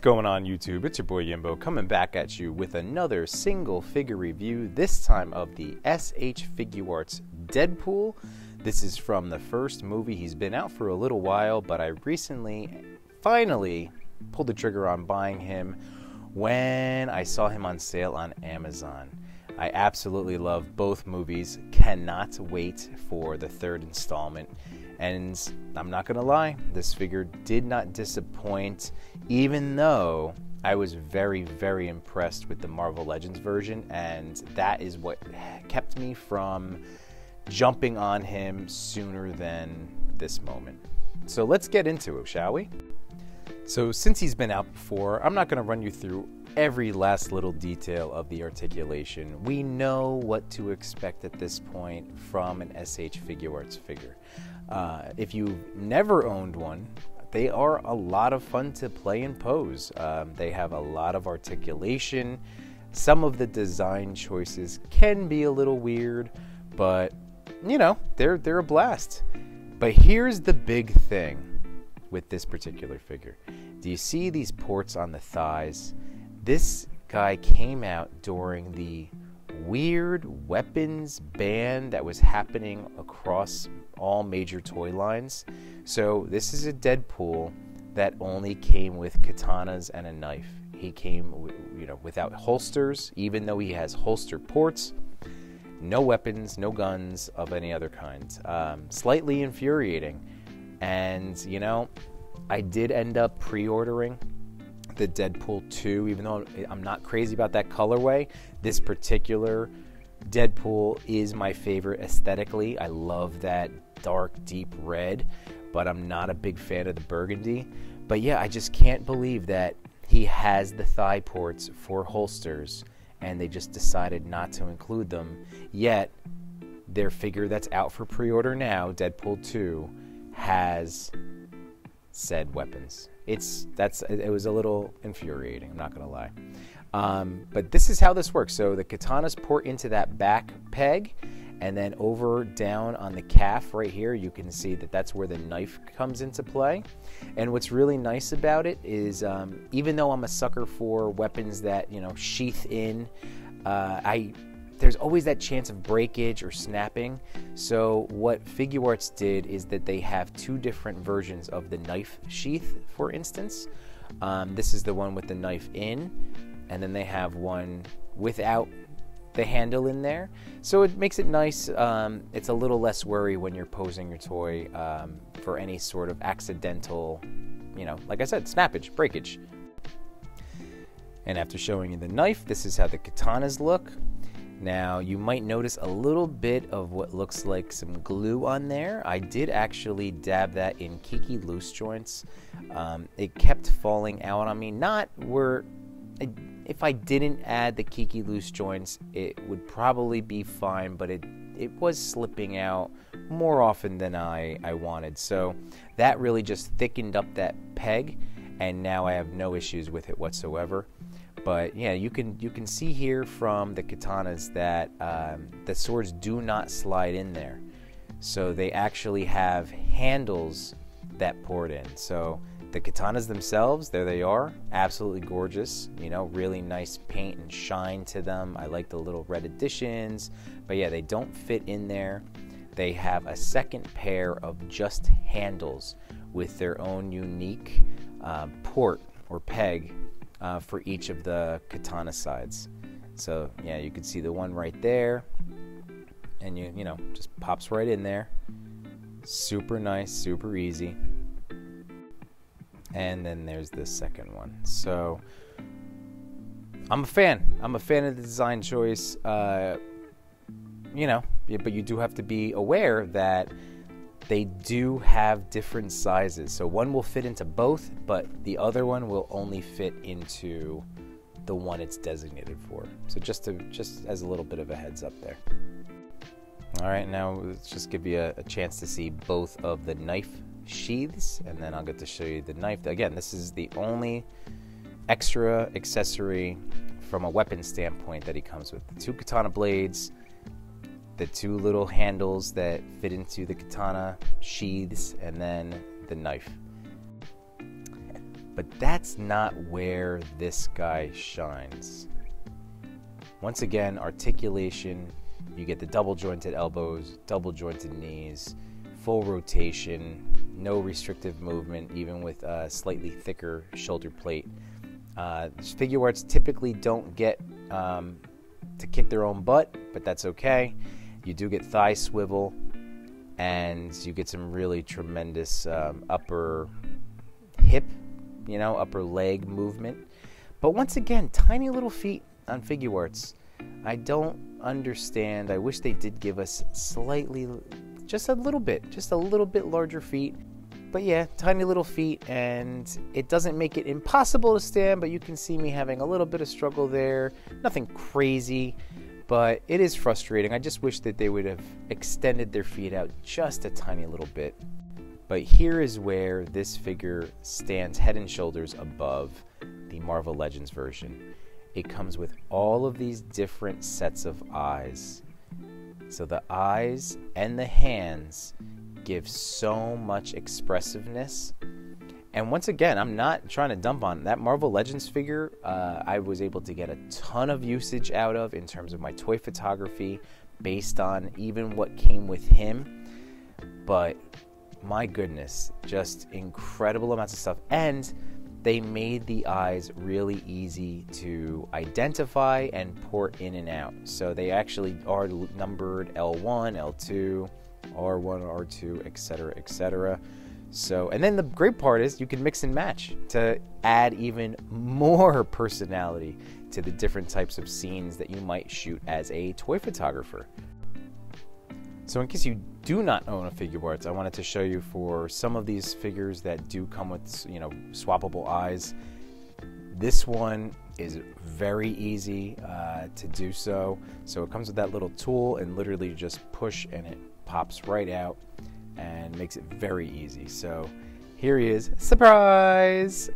going on YouTube? It's your boy Yimbo coming back at you with another single figure review, this time of the SHFiguarts Deadpool. This is from the first movie. He's been out for a little while, but I recently finally pulled the trigger on buying him when I saw him on sale on Amazon. I absolutely love both movies, cannot wait for the third installment. And I'm not going to lie, this figure did not disappoint, even though I was very, very impressed with the Marvel Legends version, and that is what kept me from jumping on him sooner than this moment. So let's get into it, shall we? So since he's been out before, I'm not going to run you through every last little detail of the articulation. We know what to expect at this point from an SHFiguarts figure. If you've never owned one, they are a lot of fun to play and pose. They have a lot of articulation. Some of the design choices can be a little weird, but you know, they're a blast. But here's the big thing with this particular figure. Do you see these ports on the thighs? This guy came out during the weird weapons ban that was happening across all major toy lines. So this is a Deadpool that only came with katanas and a knife. He came, without holsters, even though he has holster ports. No weapons, no guns of any other kind. Slightly infuriating. And, I did end up pre-ordering the Deadpool 2, even though I'm not crazy about that colorway. This particular Deadpool is my favorite aesthetically. I love that dark, deep red, but I'm not a big fan of the burgundy. But yeah, I just can't believe that he has the thigh ports for holsters, and they just decided not to include them. Yet, their figure that's out for pre-order now, Deadpool 2, has said weapons. It was a little infuriating, I'm not gonna lie. But this is how this works. So the katanas port into that back peg, and then over down on the calf right here, you can see that that's where the knife comes into play. And what's really nice about it is, even though I'm a sucker for weapons that sheath in, there's always that chance of breakage or snapping. So what Figuarts did is that they have two different versions of the knife sheath, for instance. This is the one with the knife in, and then they have one without the handle in there. So it makes it nice. It's a little less worry when you're posing your toy for any sort of accidental, like I said, snappage, breakage. And after showing you the knife, this is how the katanas look. Now, you might notice a little bit of what looks like some glue on there. I did actually dab that in Kiki loose joints. It kept falling out on me. Not where, if I didn't add the Kiki loose joints, it would probably be fine, but it was slipping out more often than I wanted. So that really just thickened up that peg, and now I have no issues with it whatsoever. But yeah, you can see here from the katanas that the swords do not slide in there. So they actually have handles that port in. So the katanas themselves, there they are, absolutely gorgeous. Really nice paint and shine to them. I like the little red additions. But yeah, they don't fit in there. They have a second pair of just handles with their own unique port or peg for each of the katana sides. So yeah, you can see the one right there, and you just pops right in there. Super nice, super easy. And then there's the second one. So I'm a fan of the design choice. But you do have to be aware that they do have different sizes. So one will fit into both, but the other one will only fit into the one it's designated for. So just as a little bit of a heads up there. All right, now let's just give you a chance to see both of the knife sheaths, and then I'll get to show you the knife. Again, this is the only extra accessory from a weapon standpoint that he comes with. The two katana blades, the two little handles that fit into the katana sheaths, and then the knife. But that's not where this guy shines. Once again, articulation, you get the double jointed elbows, double jointed knees, full rotation, no restrictive movement, even with a slightly thicker shoulder plate. Figuarts typically don't get to kick their own butt, but that's okay. You do get thigh swivel, and you get some really tremendous upper hip, upper leg movement. But once again, tiny little feet on Figuarts. I don't understand. I wish they did give us just a little bit larger feet. But yeah, tiny little feet, and it doesn't make it impossible to stand, but you can see me having a little bit of struggle there. Nothing crazy, but it is frustrating. I just wish that they would have extended their feet out just a tiny little bit. But here is where this figure stands head and shoulders above the Marvel Legends version. It comes with all of these different sets of eyes. So the eyes and the hands give so much expressiveness. And once again, I'm not trying to dump on that Marvel Legends figure. I was able to get a ton of usage out of in terms of my toy photography based on even what came with him. But my goodness, just incredible amounts of stuff. And they made the eyes really easy to identify and port in and out. So they actually are numbered L1, L2, R1, R2, etc., etc. So, and then the great part is you can mix and match to add even more personality to the different types of scenes that you might shoot as a toy photographer. So in case you do not own a Figuarts, I wanted to show you for some of these figures that do come with, swappable eyes. This one is very easy to do so. So it comes with that little tool, and literally just push and it pops right out and makes it very easy. So here he is. Surprise!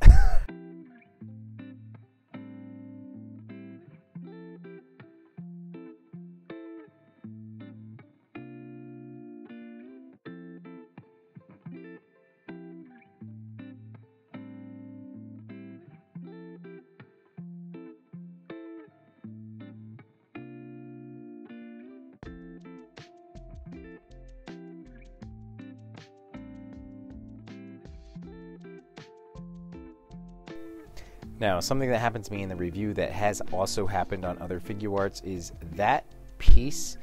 Now, something that happened to me in the review that has also happened on other Figuarts is that piece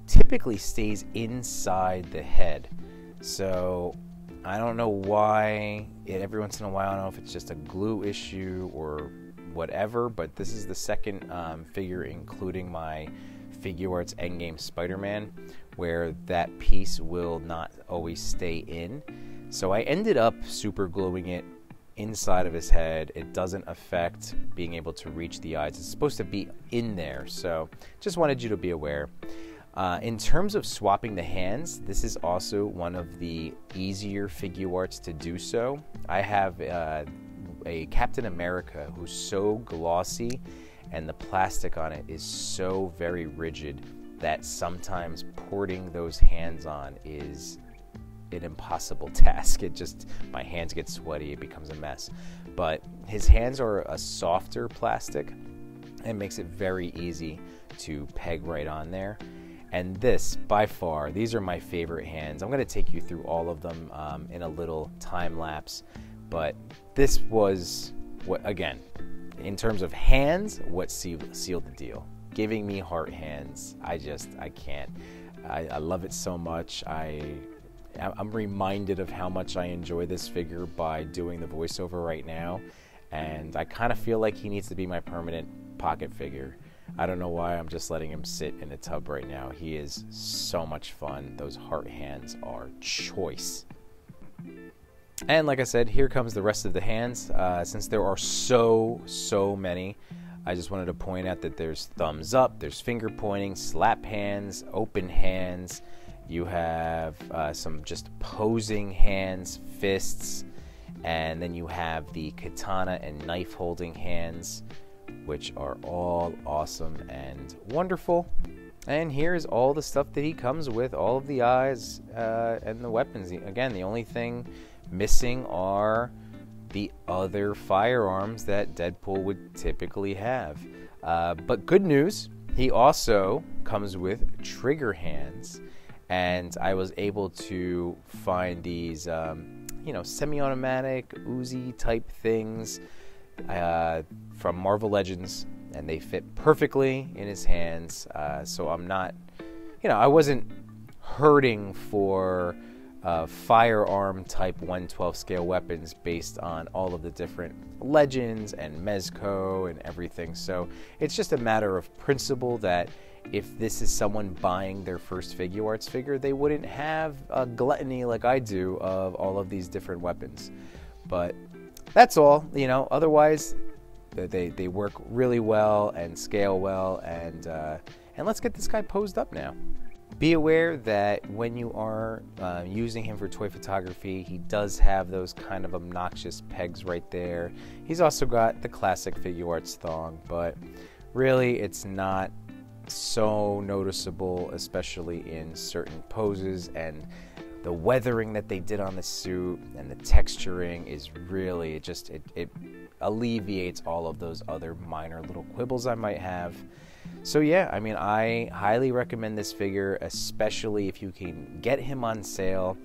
typically stays inside the head. So I don't know why, every once in a while, I don't know if it's just a glue issue or whatever, but this is the second figure, including my Figuarts Endgame Spider-Man, where that piece will not always stay in. So I ended up super gluing it inside of his head. It doesn't affect being able to reach the eyes. It's supposed to be in there, so just wanted you to be aware. In terms of swapping the hands, this is also one of the easier Figuarts to do so. I have a Captain America who's so glossy, and the plastic on it is so very rigid that sometimes porting those hands on is an impossible task. My hands get sweaty, it becomes a mess. But his hands are a softer plastic and makes it very easy to peg right on there. And this, by far, these are my favorite hands. I'm going to take you through all of them in a little time lapse. But this was, again, in terms of hands, what sealed the deal. Giving me heart hands, I can't. I love it so much. I'm reminded of how much I enjoy this figure by doing the voiceover right now, and I kind of feel like he needs to be my permanent pocket figure. I don't know why I'm just letting him sit in a tub right now. He is so much fun. Those heart hands are choice. And like I said, here comes the rest of the hands. Since there are so many, I just wanted to point out that there's thumbs up, there's finger pointing, slap hands, open hands. You have some just posing hands, fists, and then you have the katana and knife holding hands, which are all awesome and wonderful. And here's all the stuff that he comes with, all of the eyes and the weapons. Again, the only thing missing are the other firearms that Deadpool would typically have. But good news, he also comes with trigger hands, and I was able to find these, semi-automatic Uzi type things from Marvel Legends, and they fit perfectly in his hands. So I'm not, I wasn't hurting for firearm type 112 scale weapons based on all of the different legends and Mezco and everything. So it's just a matter of principle that if this is someone buying their first Figuarts figure, they wouldn't have a gluttony like I do of all of these different weapons. But that's all, otherwise they work really well and scale well, and let's get this guy posed up now. Be aware that when you are using him for toy photography, he does have those kind of obnoxious pegs right there. He's also got the classic Figuarts thong, but really it's not so noticeable, especially in certain poses, and the weathering that they did on the suit and the texturing is really, it alleviates all of those other minor little quibbles I might have. So yeah, I highly recommend this figure, especially if you can get him on sale.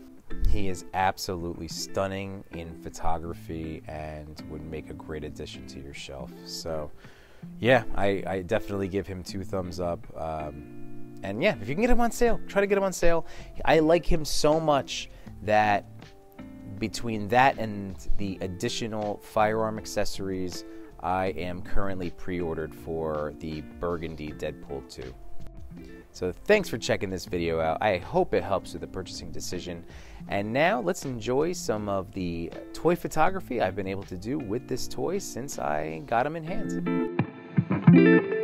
He is absolutely stunning in photography and would make a great addition to your shelf. So yeah, I definitely give him 2 thumbs up. And yeah, if you can get him on sale, try to get him on sale. I like him so much that between that and the additional firearm accessories, I am currently pre-ordered for the Burgundy Deadpool 2. So thanks for checking this video out. I hope it helps with the purchasing decision. And now let's enjoy some of the toy photography I've been able to do with this toy since I got him in hand.